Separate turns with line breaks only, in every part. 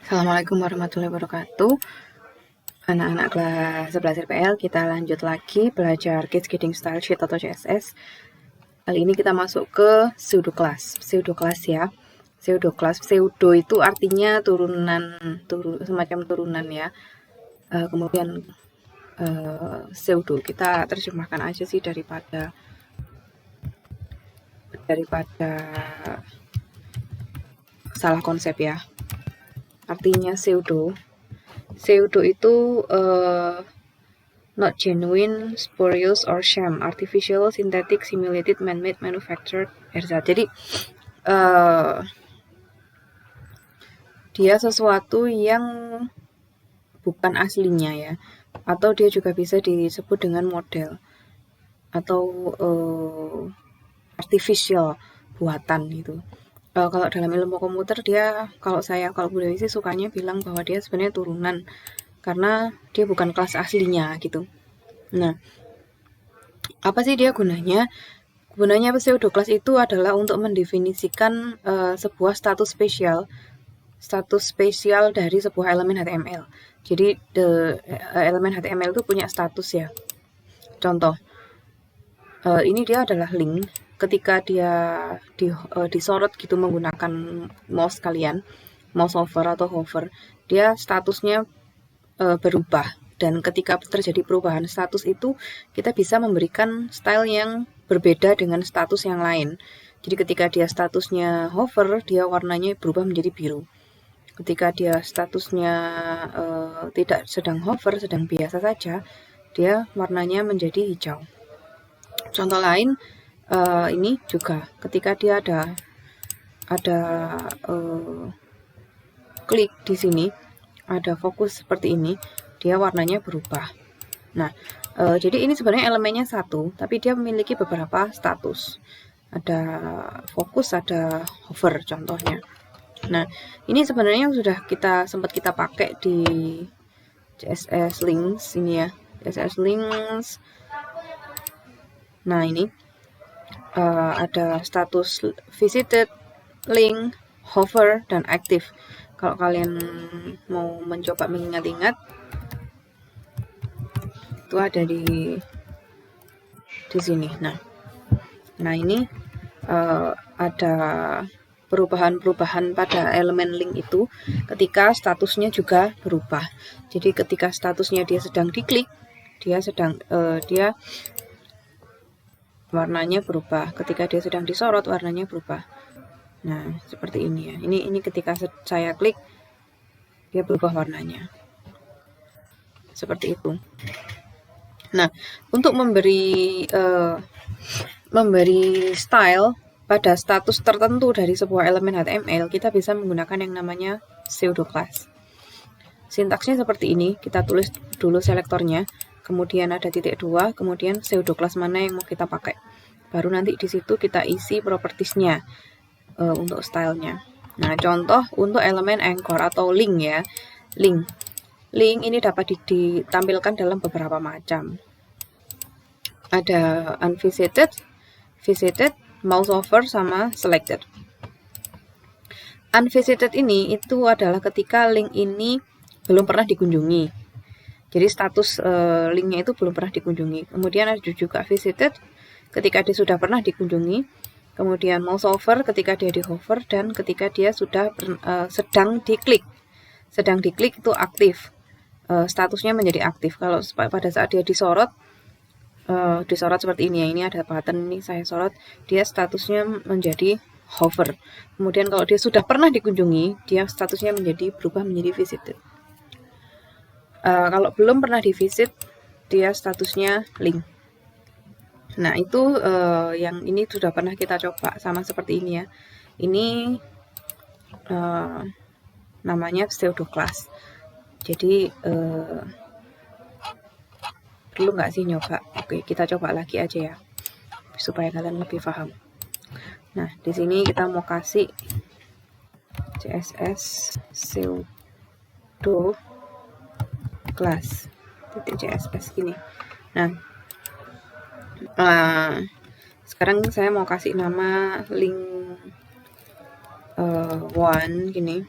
Assalamualaikum warahmatullahi wabarakatuh. Anak-anak kelas 11 RPL, kita lanjut lagi belajar Cascading Style Sheet atau CSS. Kali ini kita masuk ke pseudo class. Pseudo class ya. Pseudo class. Pseudo itu artinya semacam turunan ya. Kemudian pseudo kita terjemahkan aja sih daripada salah konsep ya. Artinya pseudo itu not genuine, spurious, or sham, artificial, synthetic, simulated, man-made, manufactured, etc. Jadi dia sesuatu yang bukan aslinya ya, atau dia juga bisa disebut dengan model atau artificial, buatan gitu. Kalau dalam ilmu komputer kalau Bu Dewi sih sukanya bilang bahwa dia sebenarnya turunan karena dia bukan kelas aslinya gitu. Nah, apa sih dia gunanya? Gunanya pseudo class itu adalah untuk mendefinisikan sebuah status spesial dari sebuah elemen HTML. Jadi elemen HTML itu punya status ya. Contoh, ini dia adalah link. Ketika dia disorot gitu menggunakan mouse kalian, mouse over atau hover, dia statusnya berubah. Dan ketika terjadi perubahan status itu, kita bisa memberikan style yang berbeda dengan status yang lain. Jadi ketika dia statusnya hover, dia warnanya berubah menjadi biru. Ketika dia statusnya tidak sedang hover, sedang biasa saja, dia warnanya menjadi hijau. Contoh lain, ini juga ketika dia ada klik di sini, ada fokus seperti ini, dia warnanya berubah. Nah, jadi ini sebenarnya elemennya satu, tapi dia memiliki beberapa status. Ada fokus, ada hover contohnya. Nah, ini sebenarnya sudah sempat kita pakai di CSS links ini ya, CSS links. Nah, ini ada status visited, link, hover, dan active. Kalau kalian mau mencoba mengingat-ingat, itu ada di sini. Nah ini ada perubahan-perubahan pada elemen link itu ketika statusnya juga berubah. Jadi ketika statusnya dia sedang diklik, dia warnanya berubah. Ketika dia sedang disorot, warnanya berubah. Nah, seperti ini ya. Ini ketika saya klik, dia berubah warnanya. Seperti itu. Nah, untuk memberi style pada status tertentu dari sebuah elemen HTML, kita bisa menggunakan yang namanya pseudo class. Sintaksnya seperti ini, kita tulis dulu selektornya, kemudian ada titik 2, kemudian pseudo class mana yang mau kita pakai. Baru nanti di situ kita isi propertiesnya untuk stylenya. Nah, contoh untuk elemen anchor atau link ya. Link ini dapat ditampilkan dalam beberapa macam. Ada unvisited, visited, mouse over, sama selected. Unvisited ini itu adalah ketika link ini belum pernah dikunjungi. Jadi status linknya itu belum pernah dikunjungi. Kemudian ada juga visited ketika dia sudah pernah dikunjungi. Kemudian mouse over ketika dia di hover, dan ketika dia sudah sedang diklik. Sedang diklik itu aktif. Statusnya menjadi aktif. Kalau pada saat dia disorot seperti ini ya, ini ada button ini saya sorot, dia statusnya menjadi hover. Kemudian kalau dia sudah pernah dikunjungi, dia statusnya berubah menjadi visited. Kalau belum pernah divisit, dia statusnya link. Nah, itu yang ini sudah pernah kita coba sama seperti ini ya. Ini namanya pseudo class. Jadi perlu nggak sih nyoba? Oke, kita coba lagi aja ya, supaya kalian lebih paham. Nah, di sini kita mau kasih CSS pseudo class .css gini. Nah, sekarang saya mau kasih nama link one gini.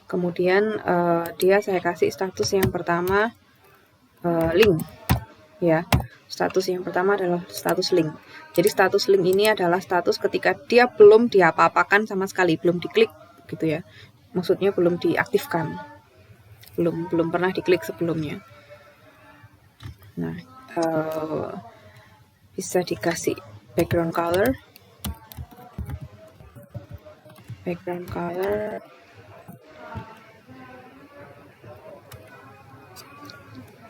Kemudian dia saya kasih status yang pertama link ya. Status yang pertama adalah status link. Jadi status link ini adalah status ketika dia belum diapa-apakan sama sekali, belum diklik gitu ya. Maksudnya belum diaktifkan. Belum pernah diklik sebelumnya. Nah, bisa dikasih background color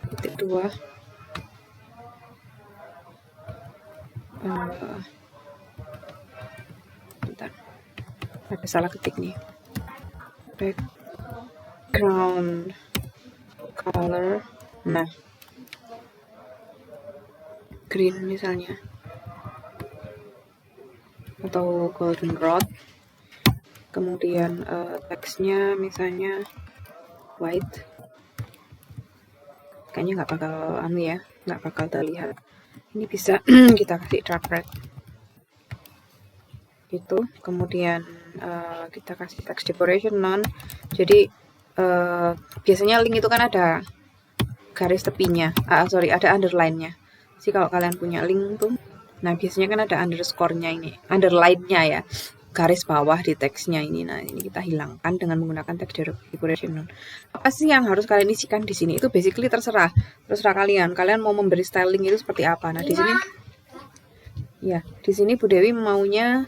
titik 2 bentar, ada salah ketik nih. Background color, nah green misalnya, atau golden rod. Kemudian teksnya misalnya white, kayaknya nggak bakal terlihat. Ini bisa kita kasih dark red gitu. Kemudian kita kasih text decoration none. Jadi biasanya link itu kan ada garis tepinya, ada underline-nya. Jadi kalau kalian punya link tuh, nah biasanya kan ada underscore-nya ini, underline-nya ya, garis bawah di teksnya ini. Nah, ini kita hilangkan dengan menggunakan text decoration none. Apa sih yang harus kalian isikan di sini? Itu basically terserah kalian. Kalian mau memberi styling itu seperti apa? Nah, di sini Bu Dewi maunya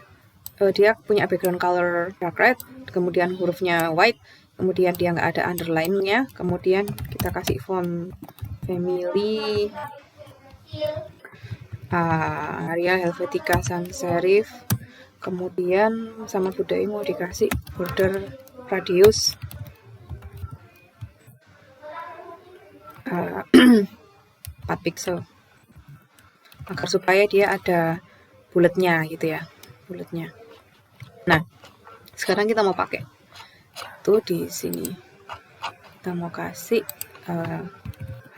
dia punya background color dark red, kemudian hurufnya white, kemudian dia nggak ada underline-nya, kemudian kita kasih font family Arial Helvetica Sans Serif, kemudian sama Bu Dewi mau dikasih border radius 4 pixel agar supaya dia ada bulatnya gitu ya, bulatnya. Nah, sekarang kita mau pakai tuh di sini kita mau kasih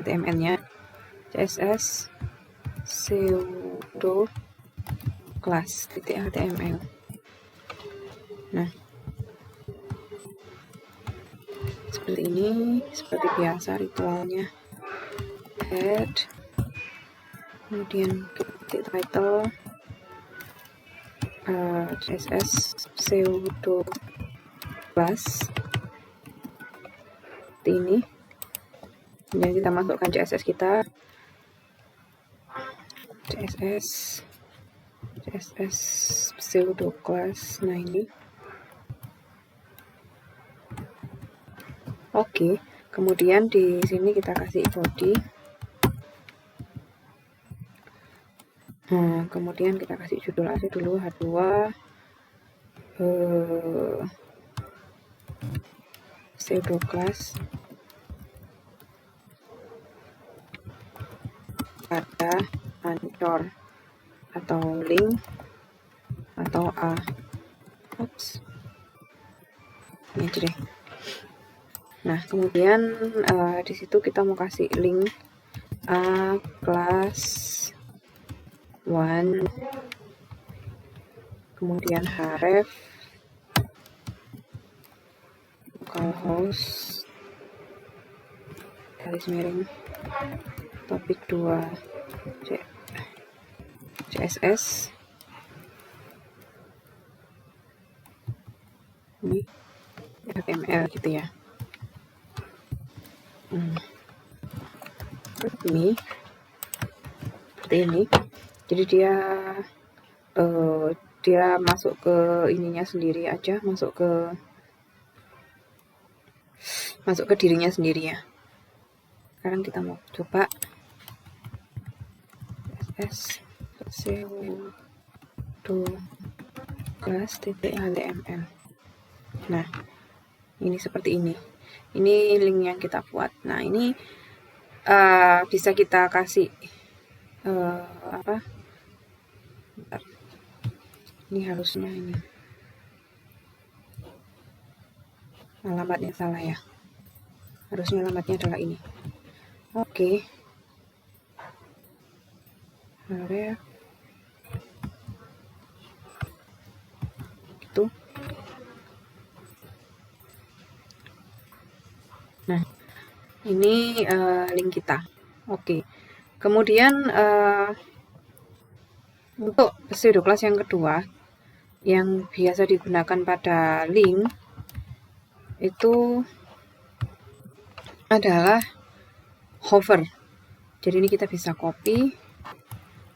HTML-nya CSS pseudo class .html. Nah, seperti ini, seperti biasa ritualnya. Add, kemudian ketik title CSS pseudo class seperti ini. Kemudian kita masukkan CSS kita, CSS pseudo class. Nah ini oke. Kemudian di sini kita kasih body. Nah, kemudian kita kasih judul aja dulu, H2 pseudo class pada Ancor atau link atau ini aja deh. Nah, kemudian di situ kita mau kasih link class 1, kemudian href localhost garis miring topik 2 CSS ini HTML gitu ya. Seperti ini. Jadi dia masuk ke ininya sendiri aja, masuk ke dirinya sendiri ya. Sekarang kita mau coba CSS pseudo class.html. Nah, ini seperti ini. Ini link yang kita buat. Nah, ini bisa kita kasih Bentar. Ini harusnya ini alamatnya salah ya. Harusnya alamatnya adalah ini. Oke. Area gitu. Ini link kita. Oke. Kemudian untuk pseudo class yang kedua yang biasa digunakan pada link itu adalah hover. Jadi ini kita bisa copy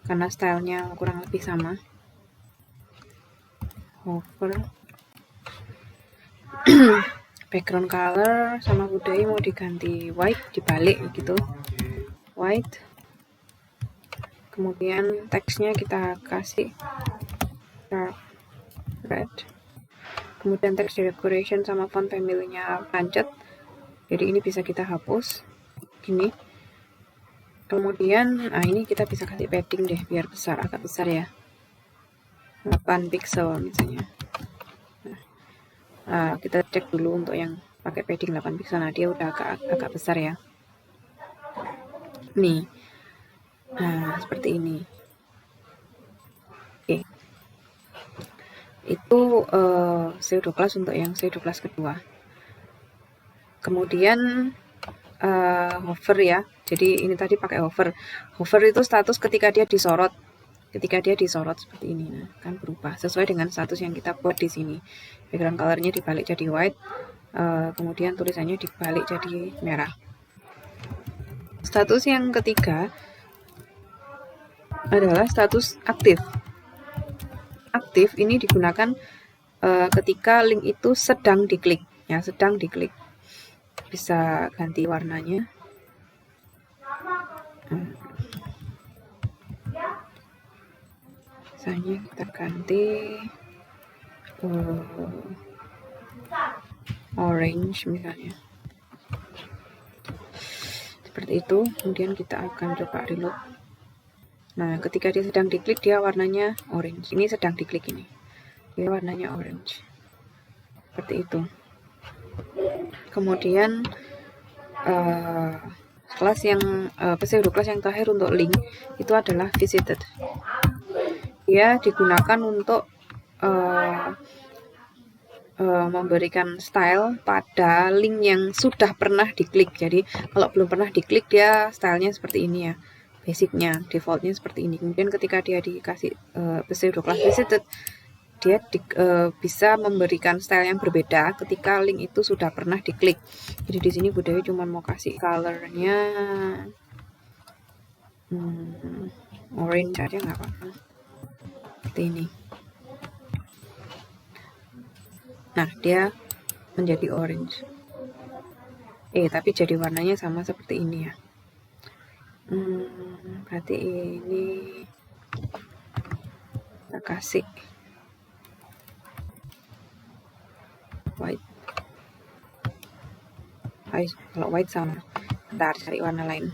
karena stylenya kurang lebih sama. Hover. Background color sama budaya mau diganti white, dibalik gitu. White. Kemudian teksnya kita kasih red. Kemudian text decoration sama font family-nya pancet. Jadi ini bisa kita hapus gini. Kemudian ini kita bisa kasih padding deh biar besar, agak besar ya. 8 pixel misalnya. Kita cek dulu untuk yang pakai padding 8 pixel. Nah, dia udah agak besar ya. Nih. Nah, seperti ini. Oke. Itu pseudo class untuk yang pseudo class kedua. Kemudian hover ya. Jadi ini tadi pakai hover. Hover itu status ketika dia disorot. Ketika dia disorot seperti ini, nah, kan berubah sesuai dengan status yang kita buat di sini. Background colornya dibalik jadi white, kemudian tulisannya dibalik jadi merah. Status yang ketiga adalah status aktif. Aktif ini digunakan ketika link itu sedang diklik, ya sedang diklik. Bisa ganti warnanya. Misalnya kita ganti orange misalnya. Seperti itu. Kemudian kita akan coba reload. Nah, ketika dia sedang diklik dia warnanya orange. Ini sedang diklik ini. Dia warnanya orange. Seperti itu. Kemudian kelas yang pseudo class yang terakhir untuk link itu adalah visited. Dia digunakan untuk memberikan style pada link yang sudah pernah diklik. Jadi kalau belum pernah diklik dia stylenya seperti ini ya, basicnya, defaultnya seperti ini. Kemudian ketika dia dikasih pseudo class visited, dia bisa memberikan style yang berbeda ketika link itu sudah pernah diklik. Jadi di sini Budaya cuma mau kasih colornya orange aja nggak apa-apa. Seperti ini. Nah, dia menjadi orange. Tapi jadi warnanya sama seperti ini ya. Berarti ini kita kasih white. Kalau white sama. Ntar cari warna lain.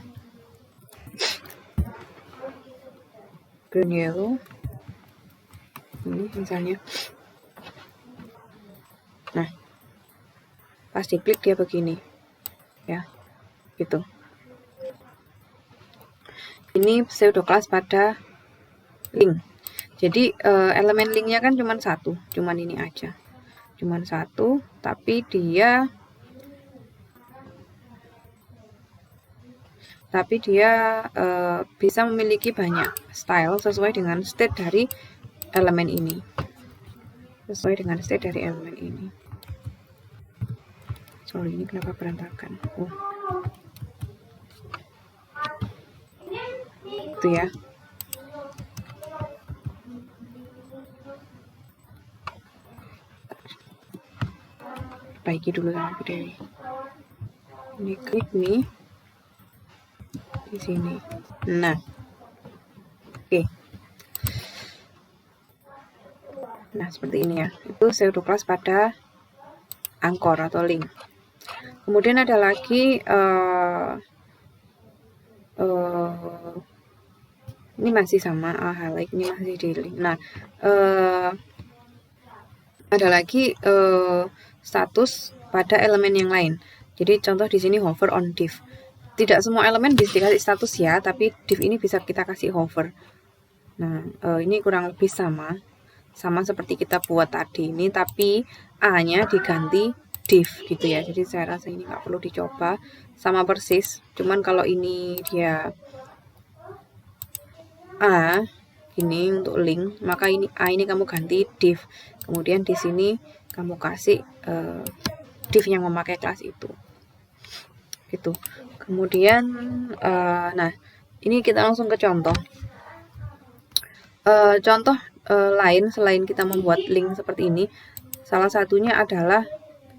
Green yellow. Ini misalnya. Nah, pas diklik dia begini. Ya, gitu. Ini pseudo class pada link. Jadi elemen linknya kan cuma satu, cuman ini aja. Cuman satu, tapi dia bisa memiliki banyak style sesuai dengan state dari elemen ini. Sesuai dengan state dari elemen ini. Sorry, ini kenapa berantakan? Itu ya. Perbaiki dulu sama Bu Dewi. Ini klik nih di sini. Nah, oke. Nah, seperti ini ya. Itu pseudo class pada anchor atau link. Kemudian ada lagi ini masih sama highlight, ini masih di link. Nah, ada lagi status pada elemen yang lain. Jadi contoh di sini hover on div. Tidak semua elemen bisa dikasih status ya, tapi div ini bisa kita kasih hover. Nah, ini kurang lebih sama seperti kita buat tadi ini, tapi A-nya diganti div gitu ya. Jadi saya rasa ini nggak perlu dicoba, sama persis. Cuman kalau ini dia A ini untuk link, maka ini A ini kamu ganti div. Kemudian di sini kamu kasih div yang memakai kelas itu. Gitu. Kemudian nah, ini kita langsung ke contoh. Contoh lain selain kita membuat link seperti ini, salah satunya adalah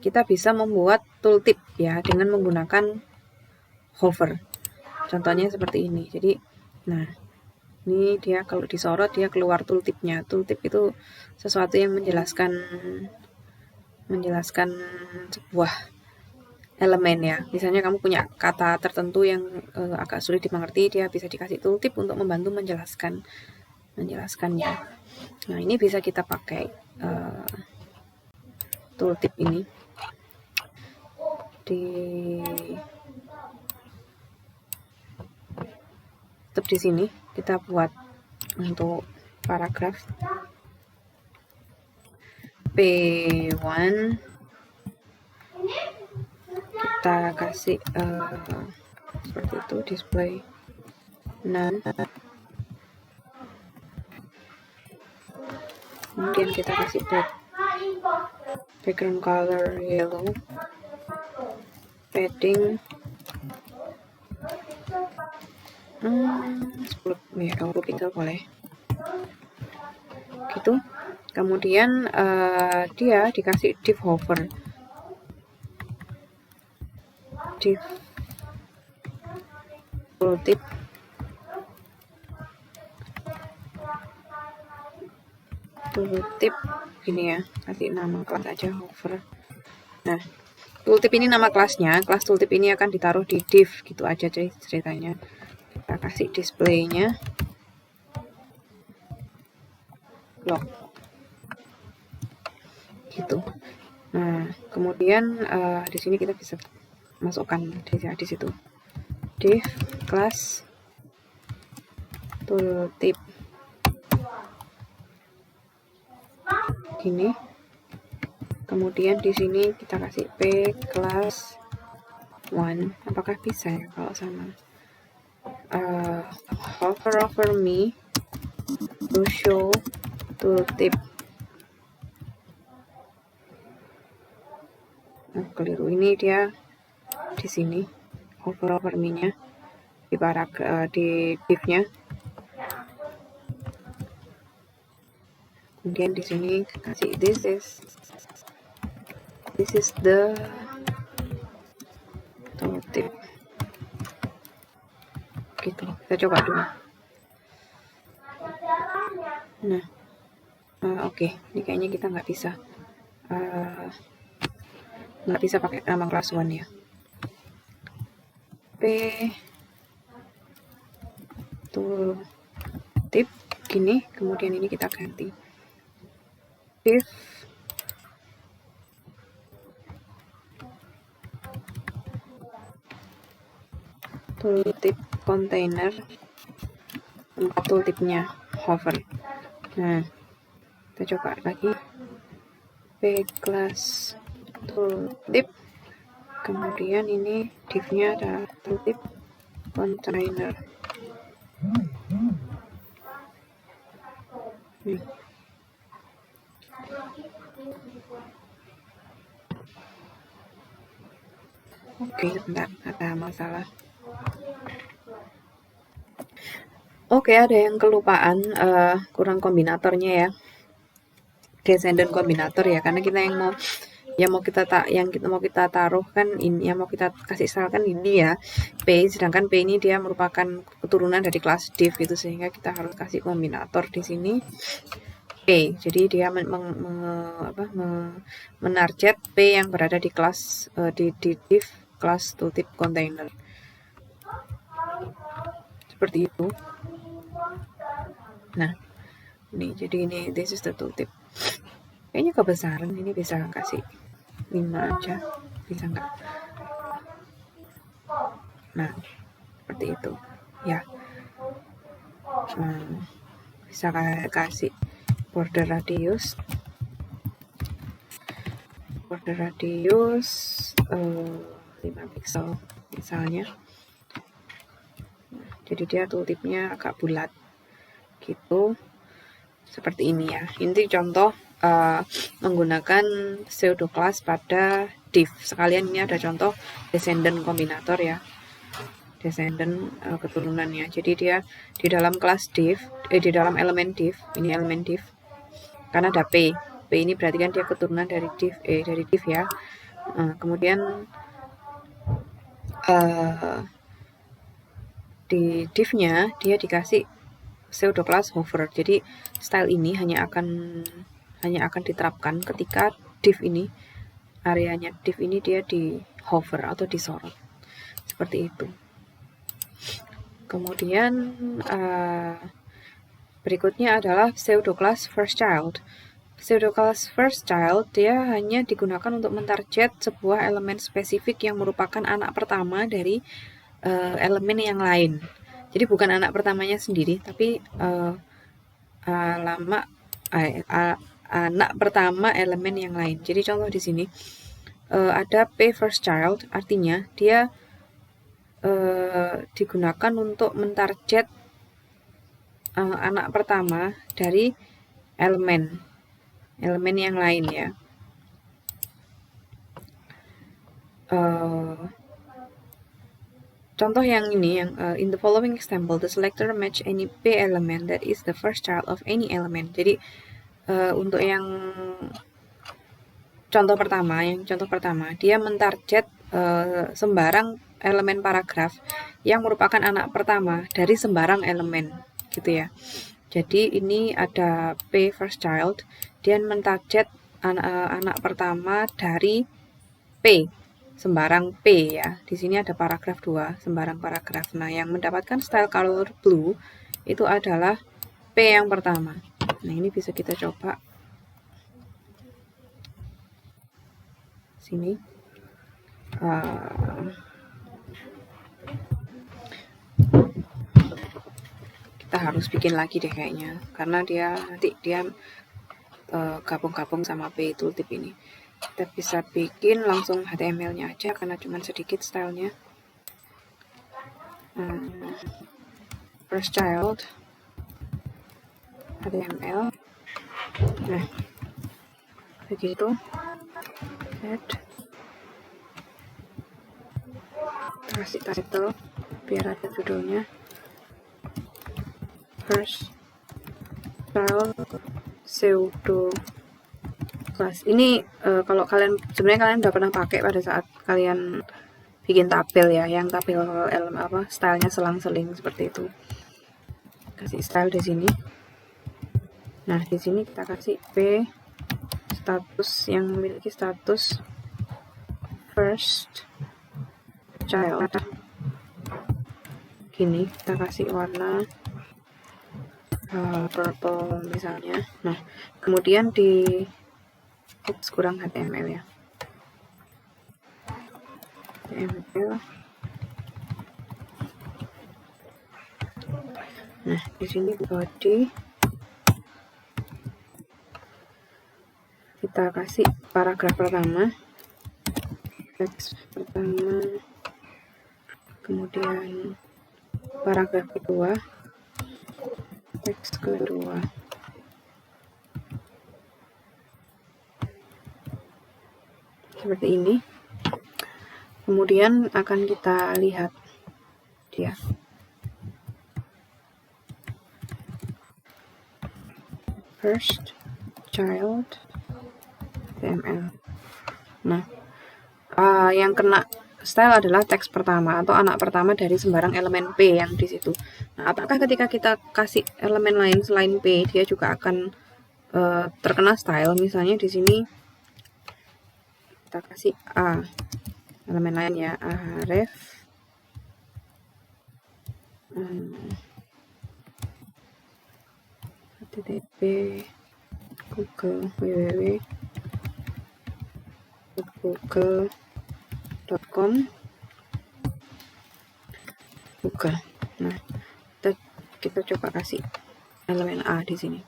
kita bisa membuat tooltip ya dengan menggunakan hover. Contohnya seperti ini. Jadi, nah ini dia kalau disorot dia keluar tooltipnya. Tooltip itu sesuatu yang menjelaskan sebuah elemen ya. Misalnya kamu punya kata tertentu yang agak sulit dimengerti, dia bisa dikasih tooltip untuk membantu menjelaskannya. Nah, ini bisa kita pakai tooltip ini tetap di sini kita buat untuk paragraf P1, kita kasih seperti itu, display none. Kemudian kita kasih background color yellow, padding 20 pixel boleh gitu. Kemudian dia dikasih div hover, div tooltip gini ya, kasih nama kelas aja hover. Nah, tooltip ini nama kelasnya, kelas tooltip ini akan ditaruh di div gitu aja ceritanya. Kita kasih displaynya lock gitu. Nah, kemudian di sini kita bisa masukkan di situ div kelas tooltip gini. Kemudian di sini kita kasih p class 1. Apakah bisa ya kalau sama? Hover over me to show tooltip. Nah, keliru, ini dia di sini hover over me-nya di paragraf di div-nya. Kemudian di sini kasih this is the tooltip gitu. Kita coba dulu. Nah, oke. Ini kayaknya kita nggak bisa pakai nama kelas 1 ya. P tooltip gini, kemudian ini kita ganti div tooltip container, tempat tooltipnya hover. Nah, kita coba lagi p class tooltip, kemudian ini div-nya adalah tooltip container. Oke, sebentar, ada masalah. Oke, ada yang kelupaan, kurang kombinatornya ya, descendant kombinator ya, karena kita yang mau kita taruh kan ini, yang mau kita kasih style kan ini ya, P, sedangkan P ini dia merupakan keturunan dari kelas div gitu, sehingga kita harus kasih kombinator di sini P. Jadi dia menarget P yang berada di kelas di div kelas tooltip container. Seperti itu. Nah, ini jadi ini this is the tooltip. Kayaknya kebesaran ini bisa kasih 5 aja, bisa nggak? Nah, seperti itu ya. Bisa kasih border radius radius 5 pixel misalnya. Jadi dia tooltipnya agak bulat gitu, seperti ini ya. Ini contoh menggunakan pseudo class pada div. Sekalian ini ada contoh descendant kombinator ya, descendant keturunannya. Jadi dia di dalam kelas div, di dalam elemen div, ini elemen div, karena ada p ini berarti kan dia keturunan dari div ya. Kemudian di divnya dia dikasih pseudo class hover. Jadi style ini hanya akan diterapkan ketika div ini, areanya div ini dia di hover atau disorot seperti itu. Kemudian berikutnya adalah pseudo class first child. Pseudo class first child dia hanya digunakan untuk mentarget sebuah elemen spesifik yang merupakan anak pertama dari elemen yang lain. Jadi bukan anak pertamanya sendiri, tapi anak pertama elemen yang lain. Jadi contoh di sini ada p first child, artinya dia digunakan untuk mentarget anak pertama dari elemen yang lain ya. Contoh yang ini, yang in the following example, the selector match any p element that is the first child of any element. Jadi untuk yang contoh pertama, dia mentarget sembarang elemen paragraf yang merupakan anak pertama dari sembarang elemen, gitu ya. Jadi ini ada p first child, dia mentarget anak pertama dari p, sembarang p ya. Di sini ada paragraf 2, sembarang paragraf. Nah, yang mendapatkan style color blue itu adalah p yang pertama. Nah, ini bisa kita coba. Sini. Kita harus bikin lagi deh kayaknya, karena nanti dia gabung-gabung sama p tooltip ini. Kita bisa bikin langsung HTML-nya aja karena cuma sedikit stylenya. First child HTML. Nah, begitu. Add. Kasih title biar ada judulnya. First child pseudo class. Ini kalau sebenarnya kalian udah pernah pakai pada saat kalian bikin tabel ya, yang tabel stylenya selang-seling seperti itu. Kasih style di sini. Nah, di sini kita kasih p status yang memiliki status first child. Gini, kita kasih warna purple misalnya. Nah, kemudian di kurang HTML ya. HTML. Nah, di sini body. Kita kasih paragraf pertama, teks pertama, kemudian paragraf kedua, teks kedua. Seperti ini. Kemudian akan kita lihat dia. First child HTML. Nah, yang kena style adalah teks pertama atau anak pertama dari sembarang elemen p yang di situ. Nah, apakah ketika kita kasih elemen lain selain p dia juga akan terkena style? Misalnya di sini kita kasih a, elemen lain ya, ref http google.com Google. Nah, kita coba kasih elemen a di sini.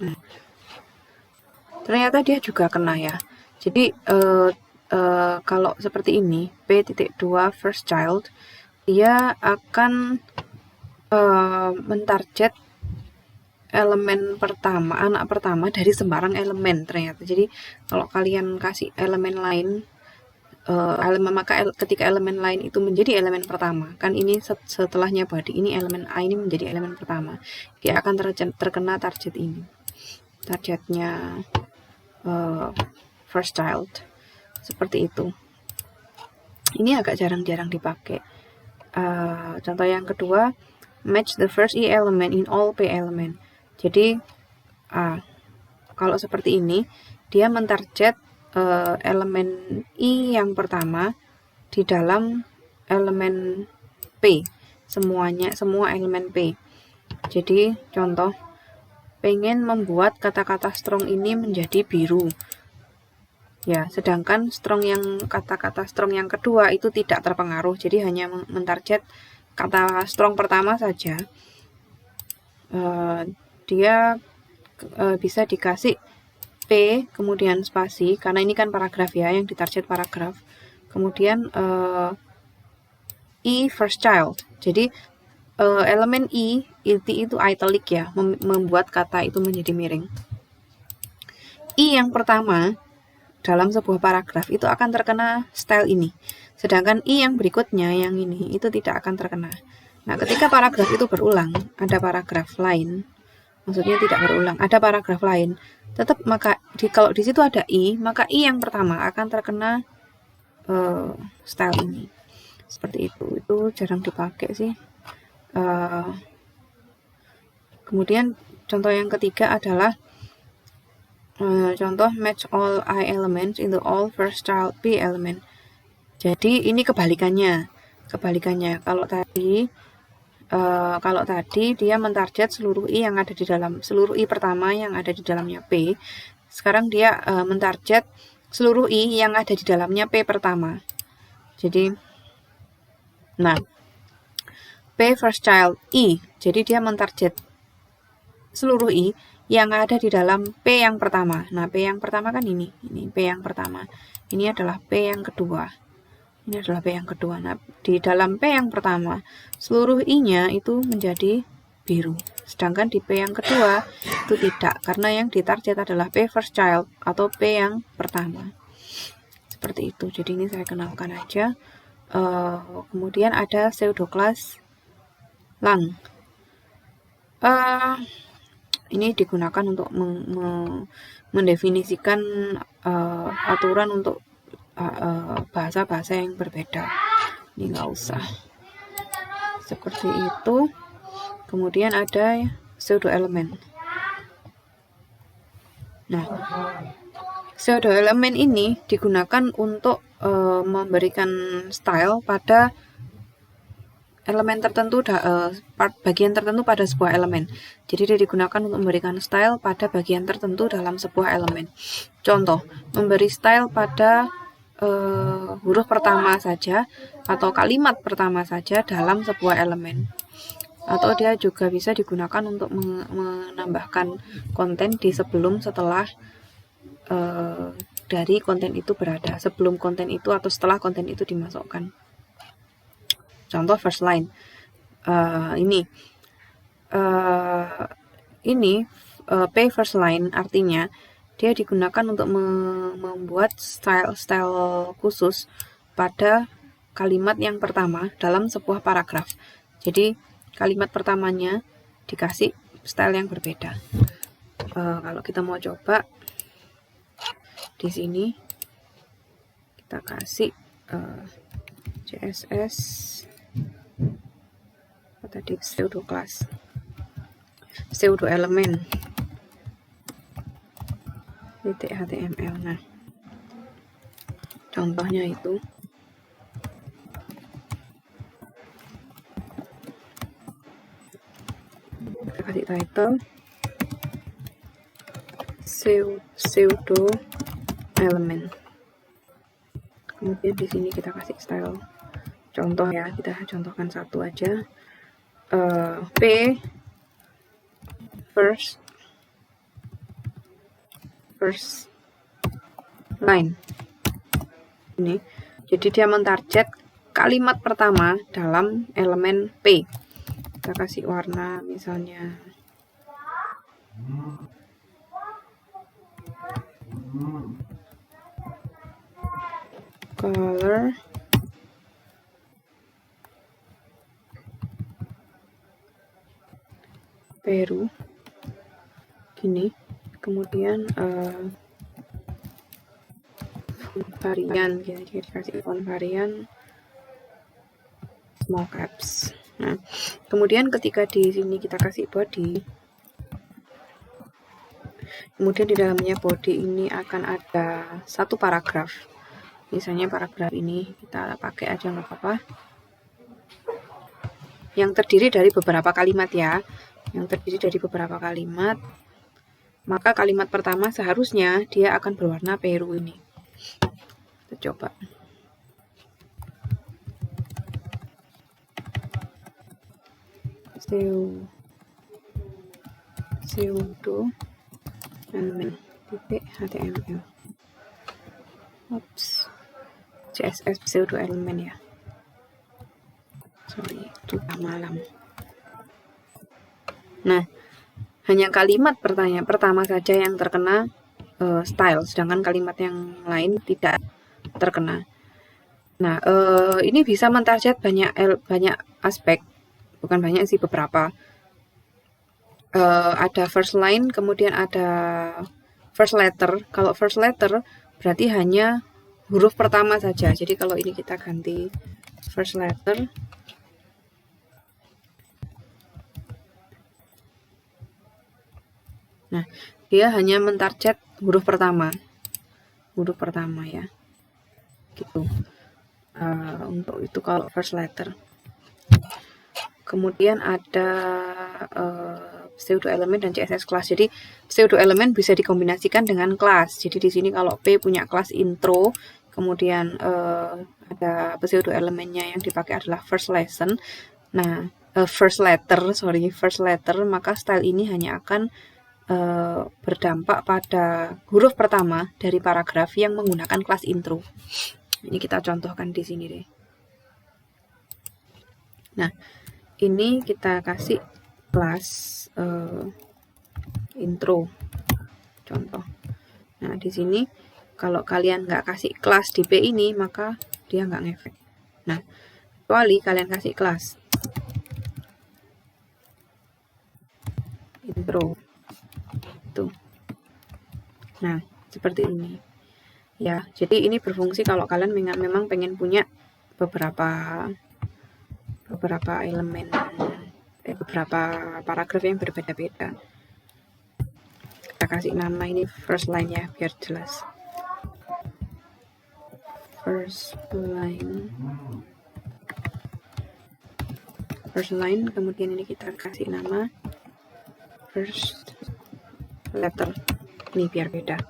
Nah, ternyata dia juga kena ya. Jadi kalau seperti ini, P.2 first child, dia akan mentarget elemen pertama, anak pertama dari sembarang elemen ternyata. Jadi kalau kalian kasih elemen lain, ketika elemen lain itu menjadi elemen pertama, kan ini setelahnya body, ini elemen A ini menjadi elemen pertama, dia akan terkena target ini, targetnya first child, seperti itu. Ini agak jarang-jarang dipakai. Contoh yang kedua, match the first E element in all P element. Jadi kalau seperti ini, dia mentarget elemen I yang pertama di dalam elemen P, semua elemen P. Jadi contoh, pengen membuat kata-kata strong ini menjadi biru. Ya, sedangkan kata-kata strong yang kedua itu tidak terpengaruh, jadi hanya mentarget kata strong pertama saja. Dia bisa dikasih P kemudian spasi, karena ini kan paragraf ya, yang ditarget paragraf. Kemudian I first child. Jadi elemen I itu italic ya, membuat kata itu menjadi miring. I yang pertama dalam sebuah paragraf itu akan terkena style ini. Sedangkan I yang berikutnya, yang ini, itu tidak akan terkena. Nah, ketika paragraf itu berulang, ada paragraf lain, maksudnya tidak berulang, ada paragraf lain, tetap kalau di situ ada I, maka I yang pertama akan terkena style ini. Seperti itu jarang dipakai sih. Kemudian contoh yang ketiga adalah contoh match all I elements into all first child P element. Jadi ini kebalikannya. Kalau tadi dia mentarget seluruh I yang ada di dalam, seluruh I pertama yang ada di dalamnya P. Sekarang dia mentarget seluruh I yang ada di dalamnya P pertama. Jadi, nah, P first child I. Jadi dia mentarget seluruh I yang ada di dalam P yang pertama. Nah, P yang pertama kan ini P yang pertama. Ini adalah P yang kedua. Nah, di dalam P yang pertama, seluruh I-nya itu menjadi biru. Sedangkan di P yang kedua itu tidak, karena yang ditarget adalah P first child atau P yang pertama. Seperti itu. Jadi ini saya kenalkan aja. Kemudian ada pseudo class lang. Ini digunakan untuk mendefinisikan aturan untuk bahasa-bahasa yang berbeda. Ini nggak usah. Seperti itu. Kemudian ada pseudo element. Nah, pseudo element ini digunakan untuk memberikan style pada elemen tertentu, bagian tertentu pada sebuah elemen. Jadi dia digunakan untuk memberikan style pada bagian tertentu dalam sebuah elemen. Contoh, memberi style pada huruf pertama saja atau kalimat pertama saja dalam sebuah elemen. Atau dia juga bisa digunakan untuk menambahkan konten di sebelum setelah dari konten itu berada, sebelum konten itu atau setelah konten itu dimasukkan. Contoh first line, P first line artinya dia digunakan untuk membuat style khusus pada kalimat yang pertama dalam sebuah paragraf. Jadi kalimat pertamanya dikasih style yang berbeda. Kalau kita mau coba di sini, kita kasih CSS tadi pseudo class, pseudo element .html. Nah, contohnya itu kita kasih title pseudo element. Kemudian di sini kita kasih style. Contoh ya, kita contohkan satu aja. P first first line. Ini. Jadi dia mentarget kalimat pertama dalam elemen P. Kita kasih warna misalnya color Peru gini, kemudian varian, kita kasih font varian small caps. Nah, kemudian ketika di sini kita kasih body, kemudian di dalamnya body ini akan ada satu paragraf. Misalnya paragraf ini kita pakai aja nggak apa-apa. Yang terdiri dari beberapa kalimat ya. Yang terdiri dari beberapa kalimat. Maka kalimat pertama seharusnya dia akan berwarna biru ini. Kita coba. Pseudo element titik HTML. Oops. CSS pseudo element ya. Sorry, itu malam. Nah, hanya kalimat pertama saja yang terkena style, sedangkan kalimat yang lain tidak terkena. Nah, ini bisa mentarget banyak aspek, bukan banyak sih, beberapa. Ada first line, kemudian ada first letter. Kalau first letter berarti hanya huruf pertama saja. Jadi kalau ini kita ganti first letter. Nah, dia hanya mentarget huruf pertama ya, gitu. Untuk itu kalau first letter. Kemudian ada pseudo element dan CSS class. Jadi pseudo element bisa dikombinasikan dengan kelas. Jadi di sini kalau P punya kelas intro, kemudian ada pseudo elemennya yang dipakai adalah first lesson. Nah, first letter, maka style ini hanya akan berdampak pada huruf pertama dari paragraf yang menggunakan kelas intro. Ini kita contohkan di sini deh. Nah, ini kita kasih kelas intro contoh. Nah, di sini kalau kalian nggak kasih kelas di P ini, maka dia nggak ngefek. Nah, kecuali kalian kasih kelas intro. Tuh. Nah, seperti ini. Ya, jadi ini berfungsi kalau kalian memang pengen punya beberapa elemen, beberapa paragraf yang berbeda-beda. Kita kasih nama ini first line ya, biar jelas. First line, kemudian ini kita kasih nama first letter. Ini biar beda.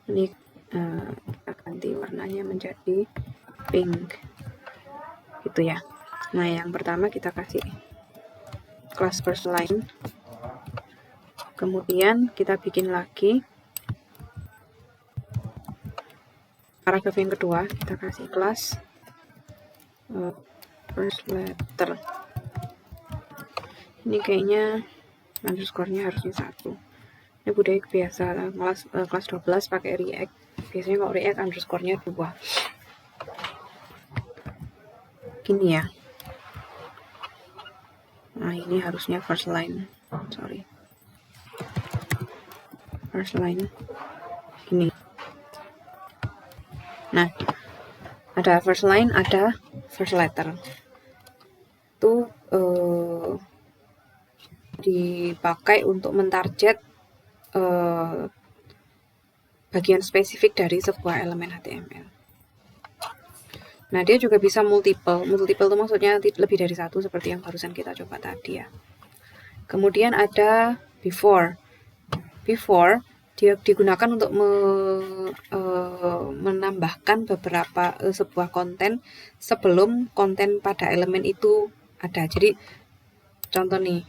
Ini kita ganti warnanya menjadi pink, gitu ya. Nah, yang pertama kita kasih kelas first line, kemudian kita bikin lagi paragraf yang kedua, kita kasih kelas first letter. Ini kayaknya underscore-nya harusnya 1. Ini budaya biasa kelas 12 pakai React. Biasanya kalau React underscore-nya 2. Gini ya. Nah, ini harusnya first line. First line. Ini. Nah, ada first line, ada first letter. Itu dipakai untuk mentarget bagian spesifik dari sebuah elemen HTML. Nah, dia juga bisa multiple. Multiple itu maksudnya lebih dari satu, seperti yang barusan kita coba tadi ya. Kemudian ada before. Before dia digunakan untuk menambahkan beberapa sebuah konten sebelum konten pada elemen itu ada. Jadi contoh nih.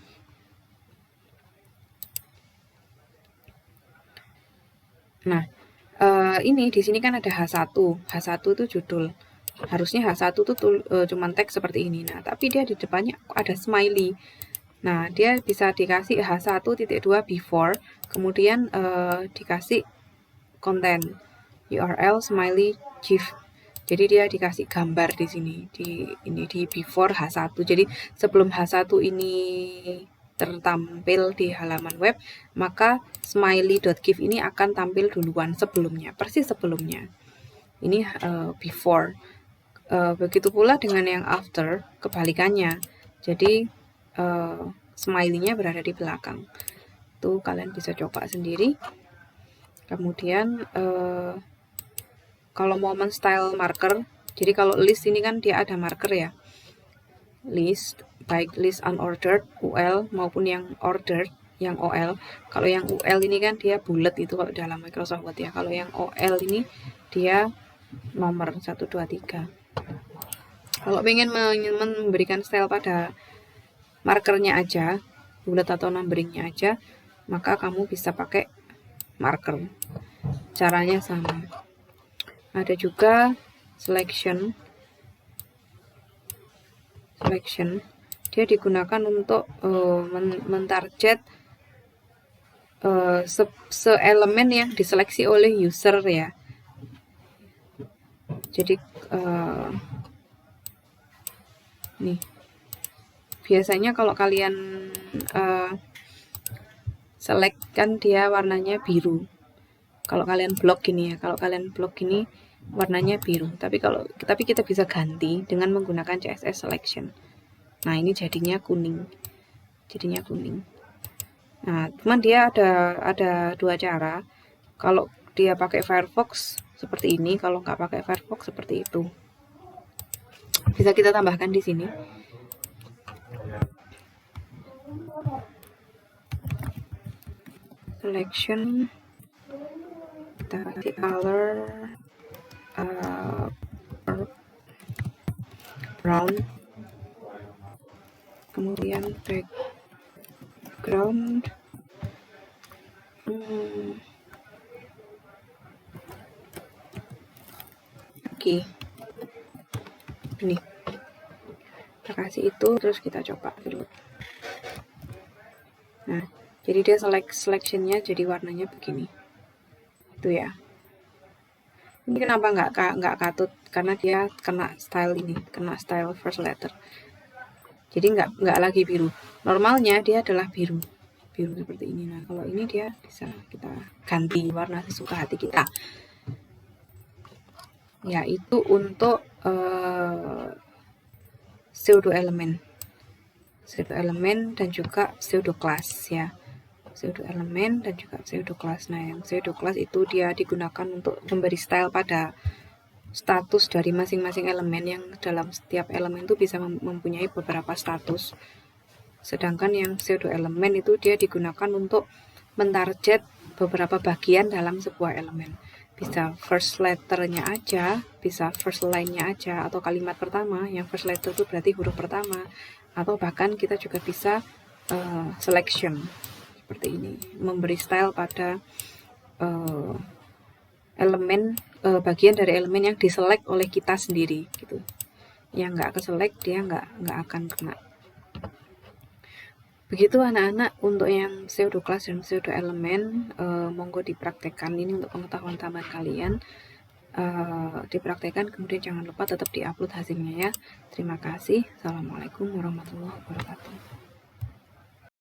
Nah, ini di sini kan ada H1. H1 itu judul. Harusnya H1 itu cuman teks seperti ini. Nah, tapi dia di depannya ada smiley. Nah, dia bisa dikasih H1.2 before, kemudian dikasih konten URL smiley GIF. Jadi dia dikasih gambar di sini di before H1. Jadi sebelum H1 ini tertampil di halaman web, maka smiley.gif ini akan tampil duluan sebelumnya, persis sebelumnya. Ini before. Begitu pula dengan yang after, kebalikannya. Jadi smiley-nya berada di belakang. Tuh kalian bisa coba sendiri. Kemudian kalau mau men-style marker, jadi kalau list ini kan dia ada marker ya. List, baik list unordered, UL maupun yang ordered, yang OL. Kalau yang UL ini kan dia bulat itu kalau dalam Microsoft Word ya. Kalau yang OL ini dia nomor 1, 2, 3. Kalau pengen memberikan style pada markernya aja, bulat atau numberingnya aja, maka kamu bisa pakai marker. Caranya sama. Ada juga selection. Dia digunakan untuk mentarget se-elemen yang diseleksi oleh user ya. Jadi nih, biasanya kalau kalian select kan dia warnanya biru. Kalau kalian blok gini ya, kalau kalian blok gini warnanya biru. Tapi kita bisa ganti dengan menggunakan CSS selection. Nah, ini jadinya kuning. Nah, cuman dia ada dua cara. Kalau dia pakai Firefox seperti ini, kalau nggak pakai Firefox seperti itu. Bisa kita tambahkan di sini. Selection, kita kasih color brown, kemudian background oke. Ini kita kasih itu, terus kita coba dulu. Nah, jadi dia selectionnya jadi warnanya begini. Itu ya. Ini kenapa nggak katut? Karena dia kena style ini, kena style first letter. Jadi nggak lagi biru. Normalnya dia adalah biru seperti ini. Nah, kalau ini dia bisa kita ganti warna sesuka hati kita. Yaitu untuk pseudo elemen dan juga pseudo class ya. Pseudo elemen dan juga pseudo class. Nah, yang pseudo class itu dia digunakan untuk memberi style pada status dari masing-masing elemen, yang dalam setiap elemen itu bisa mempunyai beberapa status. Sedangkan yang pseudo elemen itu dia digunakan untuk mentarget beberapa bagian dalam sebuah elemen. Bisa first letternya aja, bisa first line-nya aja, atau kalimat pertama. Yang first letter itu berarti huruf pertama. Atau bahkan kita juga bisa selection seperti ini, memberi style pada elemen bagian dari elemen yang diselect oleh kita sendiri gitu. Yang nggak keselect dia nggak akan kena. Begitu anak-anak untuk yang pseudo class dan pseudo elemen, monggo dipraktekkan ini untuk pengetahuan tambahan kalian. Dipraktekkan, kemudian jangan lupa tetap diupload hasilnya ya. Terima kasih. Assalamualaikum warahmatullahi wabarakatuh.